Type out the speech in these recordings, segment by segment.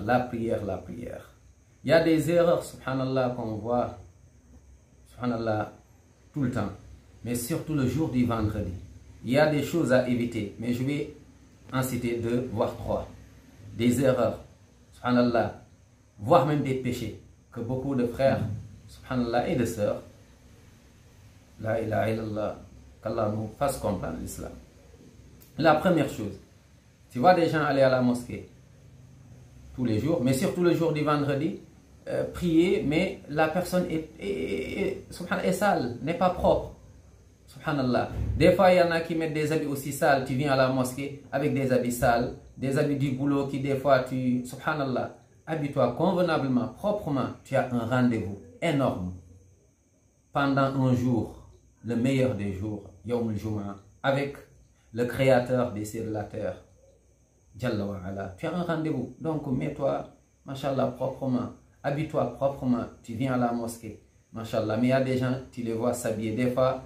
la prière, la prière. Il y a des erreurs, subhanallah, qu'on voit, subhanallah, tout le temps, mais surtout le jour du vendredi. Il y a des choses à éviter, mais je vais en citer 2, voire 3. Des erreurs, subhanallah, voire même des péchés, que beaucoup de frères, subhanallah, et de sœurs, la ilaha illallah, qu'Allah nous fasse comprendre l'islam. La première chose, tu vois des gens aller à la mosquée tous les jours, mais surtout le jour du vendredi, prier, mais la personne est sale, n'est pas propre. Subhanallah. Des fois, il y en a qui mettent des habits aussi sales. Tu viens à la mosquée avec des habits sales, des habits du boulot qui, des fois, subhanallah, habille-toi convenablement, proprement. Tu as un rendez-vous énorme pendant un jour, le meilleur des jours, Yawm al-Jumu'ah, avec le créateur des cieux de la terre. Jalla wa ala. Tu as un rendez-vous. Donc, mets-toi, mashallah, proprement. Habille-toi proprement. Tu viens à la mosquée. Mashallah. Mais il y a des gens, tu les vois s'habiller. Des fois,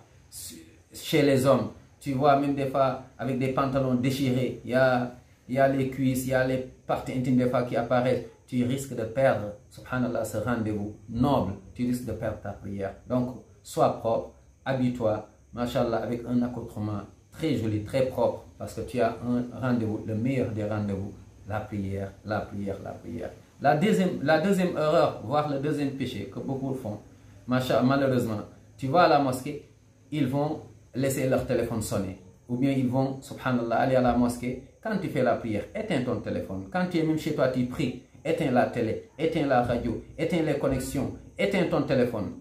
chez les hommes, tu vois même des fois avec des pantalons déchirés. Il y a les cuisses, il y a les parties intimes des fois qui apparaissent. Tu risques de perdre, subhanallah, ce rendez-vous noble. Tu risques de perdre ta prière. Donc, sois propre. Habille-toi, mashallah, avec un accoutrement très joli, très propre, parce que tu as un rendez-vous, le meilleur des rendez-vous, la prière, la prière, la prière. La deuxième erreur, voire le deuxième péché que beaucoup font, malheureusement, tu vas à la mosquée, ils vont laisser leur téléphone sonner, ou bien ils vont, subhanallah, aller à la mosquée. Quand tu fais la prière, éteins ton téléphone. Quand tu es même chez toi, tu pries, éteins la télé, éteins la radio, éteins les connexions, éteins ton téléphone.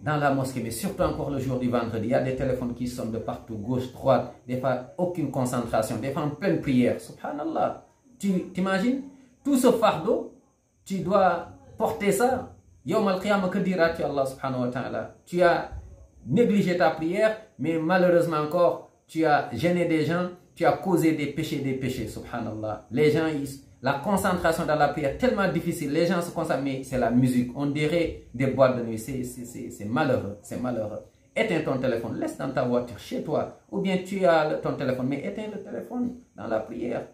Dans la mosquée, mais surtout encore le jour du vendredi, il y a des téléphones qui sonnent de partout, gauche, droite, des fois aucune concentration, des fois en pleine prière. Subhanallah. Tu t'imagines? Tout ce fardeau, tu dois porter ça. Yawm al-Qiyamah, que diras-tu Allah subhanahu wa ta'ala? Tu as négligé ta prière, mais malheureusement encore, tu as gêné des gens, tu as causé des péchés, subhanallah. Les gens, la concentration dans la prière est tellement difficile. Les gens se concentrent, mais c'est la musique. On dirait des boîtes de nuit. C'est malheureux. C'est malheureux. Éteins ton téléphone. Laisse dans ta voiture, chez toi. Ou bien tu as ton téléphone, mais éteins le téléphone dans la prière.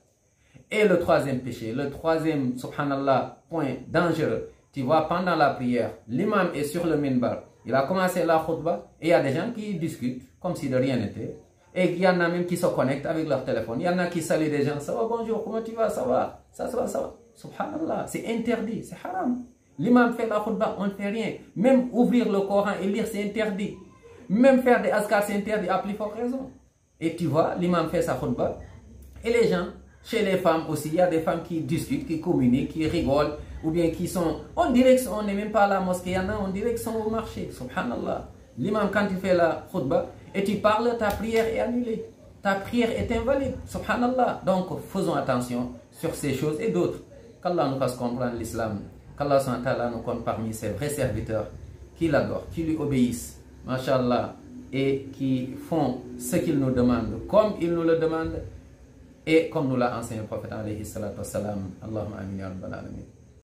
Et le troisième péché, le troisième, subhanallah, point dangereux. Tu vois, pendant la prière, l'imam est sur le minbar. Il a commencé la khutbah et il y a des gens qui discutent comme si de rien n'était. Et il y en a même qui se connectent avec leur téléphone. Il y en a qui saluent des gens. Ça va, bonjour, comment tu vas? Ça va? Ça va, ça va. Subhanallah, c'est interdit, c'est haram. L'imam fait la khutbah, on ne fait rien. Même ouvrir le Coran et lire, c'est interdit. Même faire des azkars, c'est interdit, à plus forte raison. Et tu vois, l'imam fait sa khutbah. Et les gens, chez les femmes aussi, il y a des femmes qui discutent, qui communiquent, qui rigolent. Ou bien qui sont, on dirait qu'on n'est même pas à la mosquée. Il y en a, on dirait qu'ils sont au marché. Subhanallah. L'imam, quand il fait la khutbah, et tu parles, ta prière est annulée. Ta prière est invalide. Subhanallah. Donc, faisons attention sur ces choses et d'autres. Qu'Allah nous fasse comprendre l'islam. Qu'Allah nous compte parmi ses vrais serviteurs qui l'adorent, qui lui obéissent. Masha'Allah. Et qui font ce qu'il nous demande, comme il nous le demande. Et comme nous l'a enseigné le prophète alayhi salatu wassalam. Allahumma amin ya rabbal alamin.